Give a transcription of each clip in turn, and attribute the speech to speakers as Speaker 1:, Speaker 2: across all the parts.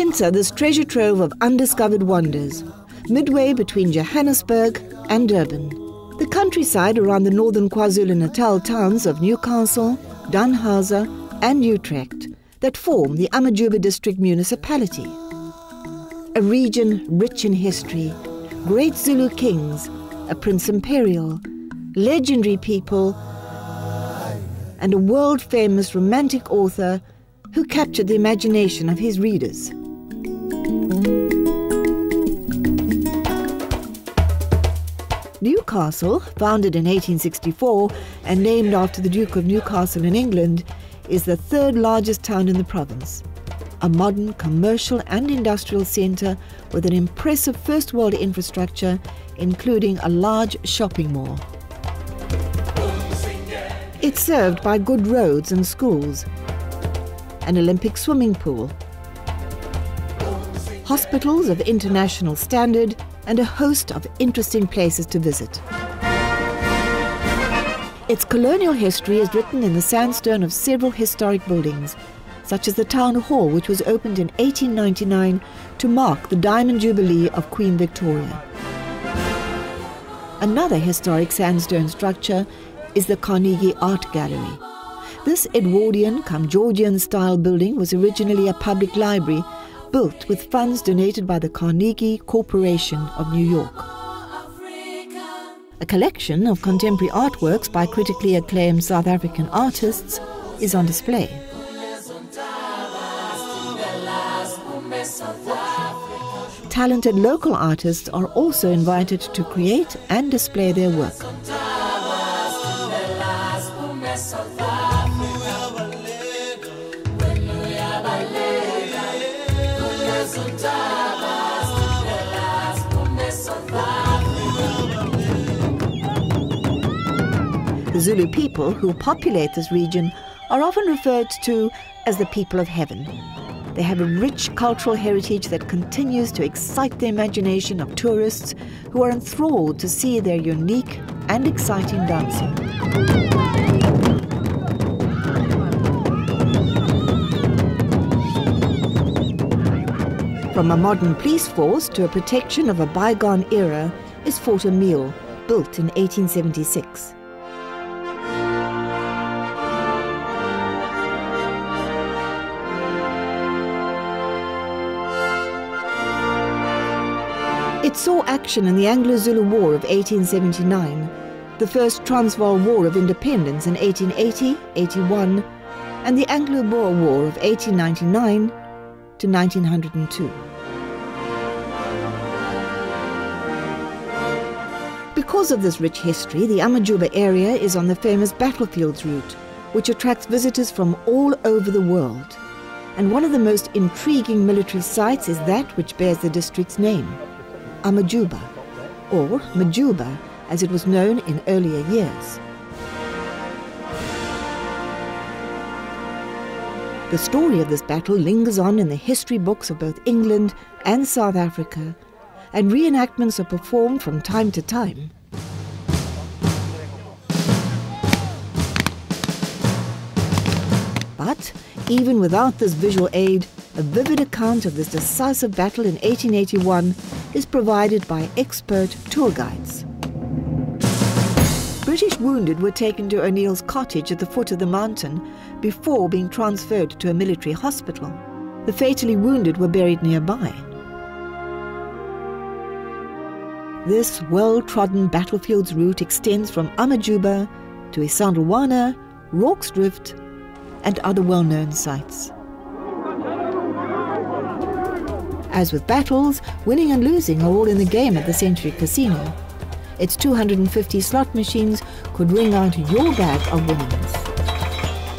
Speaker 1: enter this treasure trove of undiscovered wonders, midway between Johannesburg and Durban. The countryside around the northern KwaZulu-Natal towns of Newcastle, Danhauser and Utrecht that form the Amajuba district municipality. A region rich in history, great Zulu kings, a prince imperial, legendary people, and a world-famous romantic author who captured the imagination of his readers. Newcastle, founded in 1864 and named after the Duke of Newcastle in England, is the third largest town in the province. A modern commercial and industrial centre with an impressive first world infrastructure, including a large shopping mall. It's served by good roads and schools, an Olympic swimming pool, hospitals of international standard, and a host of interesting places to visit. Its colonial history is written in the sandstone of several historic buildings, such as the Town Hall, which was opened in 1899 to mark the Diamond Jubilee of Queen Victoria. Another historic sandstone structure is the Carnegie Art Gallery. This Edwardian Georgian style building was originally a public library built with funds donated by the Carnegie Corporation of New York. A collection of contemporary artworks by critically acclaimed South African artists is on display. Talented local artists are also invited to create and display their work. The Zulu people who populate this region are often referred to as the people of heaven. They have a rich cultural heritage that continues to excite the imagination of tourists who are enthralled to see their unique and exciting dancing. From a modern police force to a protection of a bygone era is Fort Emile, built in 1876. It saw action in the Anglo-Zulu War of 1879, the First Transvaal War of Independence in 1880-81, and the Anglo-Boer War of 1899 to 1902. Because of this rich history, the Amajuba area is on the famous Battlefields route, which attracts visitors from all over the world. And one of the most intriguing military sites is that which bears the district's name, Amajuba, or Majuba, as it was known in earlier years. The story of this battle lingers on in the history books of both England and South Africa, and reenactments are performed from time to time. But even without this visual aid, a vivid account of this decisive battle in 1881 is provided by expert tour guides. British wounded were taken to O'Neill's cottage at the foot of the mountain before being transferred to a military hospital. The fatally wounded were buried nearby. This well-trodden battlefields route extends from Amajuba to Isandlwana, Rorke's Drift, and other well-known sites. As with battles, winning and losing are all in the game at the Century Casino. Its 250 slot machines could ring out your bag of winnings.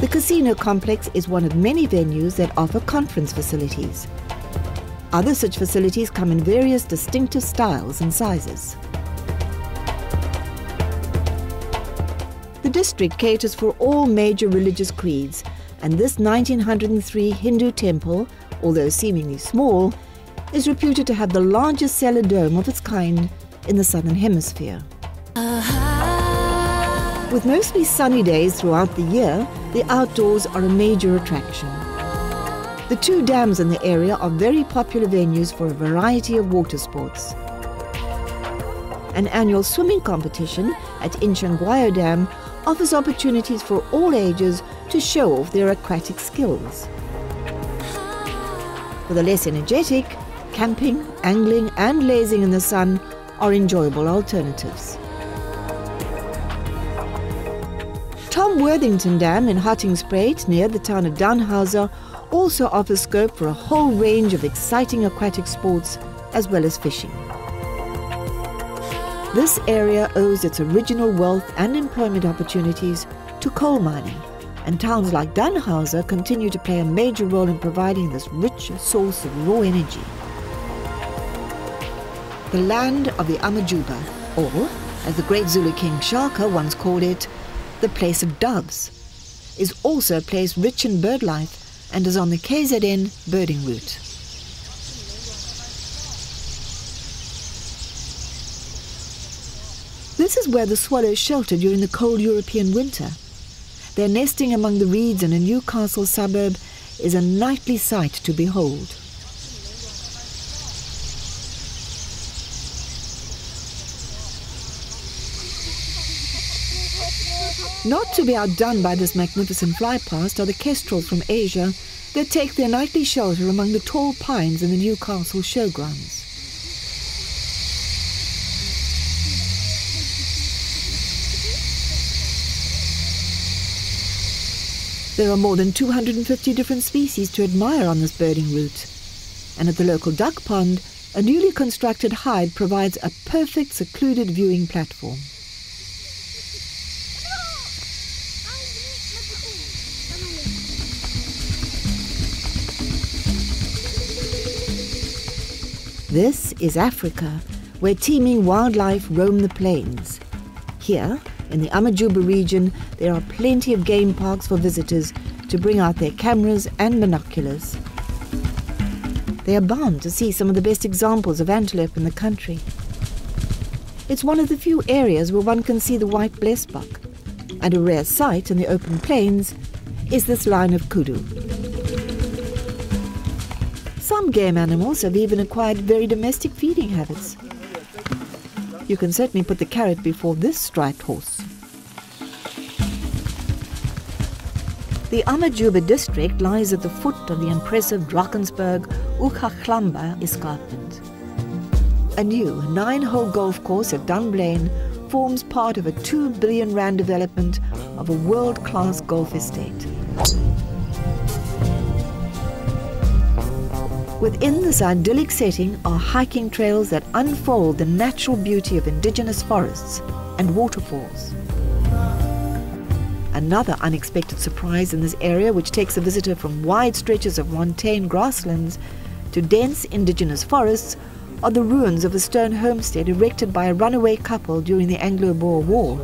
Speaker 1: The casino complex is one of many venues that offer conference facilities. Other such facilities come in various distinctive styles and sizes. The district caters for all major religious creeds, and this 1903 Hindu temple, although seemingly small, is reputed to have the largest cellar dome of its kind in the Southern Hemisphere. With mostly sunny days throughout the year, the outdoors are a major attraction. The 2 dams in the area are very popular venues for a variety of water sports. An annual swimming competition at Inchanguayo Dam offers opportunities for all ages to show off their aquatic skills. For the less energetic, camping, angling and lazing in the sun are enjoyable alternatives. Tom Worthington Dam in Hartingspreit, near the town of Dunhauser, also offers scope for a whole range of exciting aquatic sports as well as fishing. This area owes its original wealth and employment opportunities to coal mining, and towns like Dunhauser continue to play a major role in providing this rich source of raw energy. The land of the Amajuba, or, as the great Zulu king Shaka once called it, the place of doves, is also a place rich in bird life and is on the KZN birding route. This is where the swallows shelter during the cold European winter. Their nesting among the reeds in a Newcastle suburb is a nightly sight to behold. Not to be outdone by this magnificent flypast are the kestrels from Asia that take their nightly shelter among the tall pines in the Newcastle showgrounds. There are more than 250 different species to admire on this birding route, and at the local duck pond, a newly constructed hide provides a perfect secluded viewing platform. This is Africa, where teeming wildlife roam the plains. Here, in the Amajuba region, there are plenty of game parks for visitors to bring out their cameras and binoculars. They are bound to see some of the best examples of antelope in the country. It's one of the few areas where one can see the white blesbok, and a rare sight in the open plains is this line of kudu. Some game animals have even acquired very domestic feeding habits. You can certainly put the carrot before this striped horse. The Amajuba district lies at the foot of the impressive Drakensberg-Uchaglamba escarpment. A new 9-hole golf course at Dunblane forms part of a R2 billion development of a world-class golf estate. Within this idyllic setting are hiking trails that unfold the natural beauty of indigenous forests and waterfalls. Another unexpected surprise in this area, which takes a visitor from wide stretches of montane grasslands to dense indigenous forests, are the ruins of a stone homestead erected by a runaway couple during the Anglo-Boer War.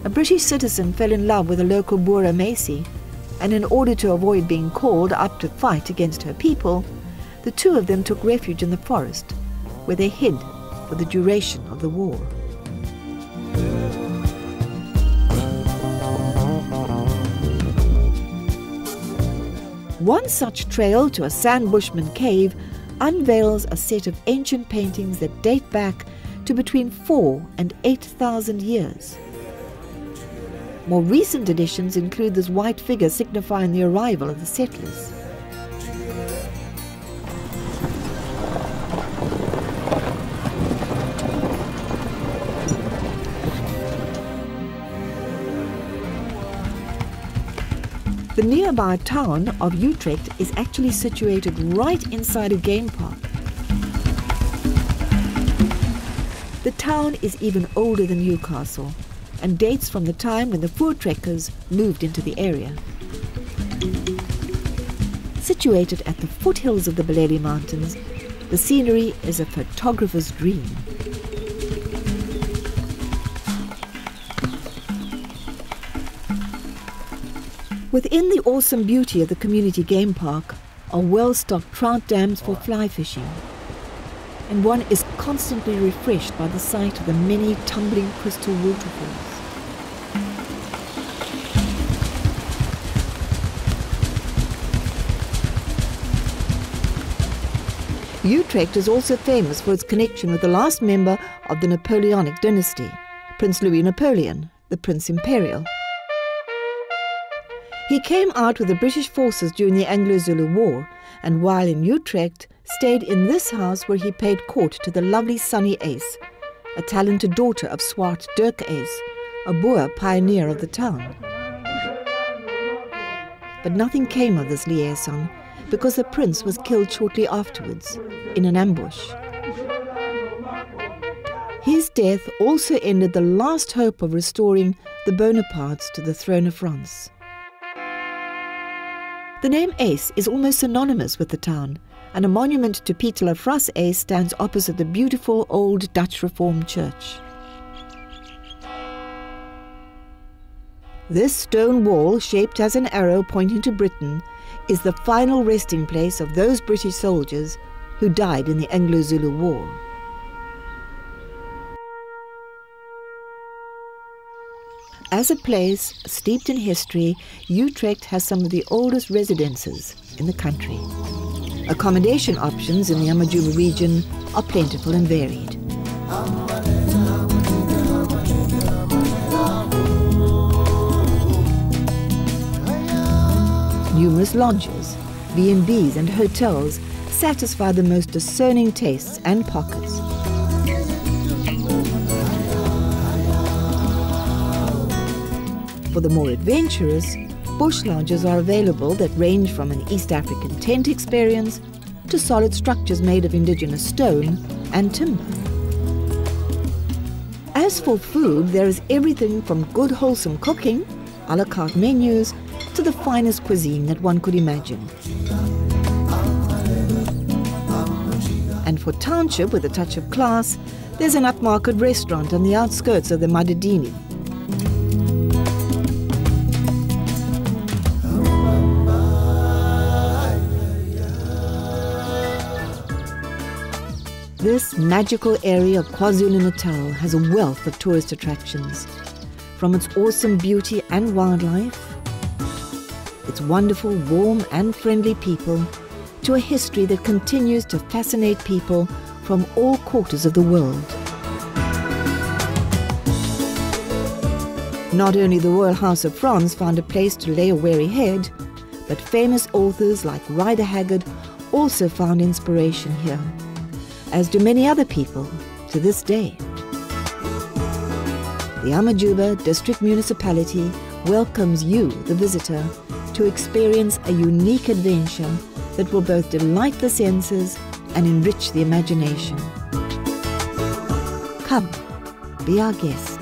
Speaker 1: A British citizen fell in love with a local Boer Macy, and in order to avoid being called up to fight against her people, the two of them took refuge in the forest, where they hid for the duration of the war. One such trail to a sandbushman cave unveils a set of ancient paintings that date back to between 4,000 and 8,000 years. More recent additions include this white figure signifying the arrival of the settlers. The nearby town of Utrecht is actually situated right inside a game park. The town is even older than Newcastle and dates from the time when the Voortrekkers moved into the area. Situated at the foothills of the Beleli Mountains, the scenery is a photographer's dream. Within the awesome beauty of the community game park are well-stocked trout dams for fly fishing, and one is constantly refreshed by the sight of the many tumbling crystal waterfalls. Utrecht is also famous for its connection with the last member of the Napoleonic dynasty, Prince Louis Napoleon, the Prince Imperial. He came out with the British forces during the Anglo-Zulu War, and while in Utrecht, stayed in this house where he paid court to the lovely Sunny Ace, a talented daughter of Swart Dirk Ace, a Boer pioneer of the town. But nothing came of this liaison, because the prince was killed shortly afterwards, in an ambush. His death also ended the last hope of restoring the Bonapartes to the throne of France. The name Ace is almost synonymous with the town, and a monument to Pieter Lafras Ace stands opposite the beautiful old Dutch Reformed church. This stone wall, shaped as an arrow pointing to Britain, is the final resting place of those British soldiers who died in the Anglo-Zulu War. As a place steeped in history, Utrecht has some of the oldest residences in the country. Accommodation options in the Amajuba region are plentiful and varied. Numerous lodges, B&Bs and hotels satisfy the most discerning tastes and pockets. For the more adventurous, bush lodges are available that range from an East African tent experience to solid structures made of indigenous stone and timber. As for food, there is everything from good wholesome cooking, a la carte menus, to the finest cuisine that one could imagine. And for township with a touch of class, there's an upmarket restaurant on the outskirts of the Madidini. This magical area of KwaZulu-Natal has a wealth of tourist attractions, from its awesome beauty and wildlife, its wonderful, warm and friendly people, to a history that continues to fascinate people from all quarters of the world. Not only the Royal House of France found a place to lay a weary head, but famous authors like Rider Haggard also found inspiration here, as do many other people to this day. The Amajuba District Municipality welcomes you, the visitor, to experience a unique adventure that will both delight the senses and enrich the imagination. Come, be our guest.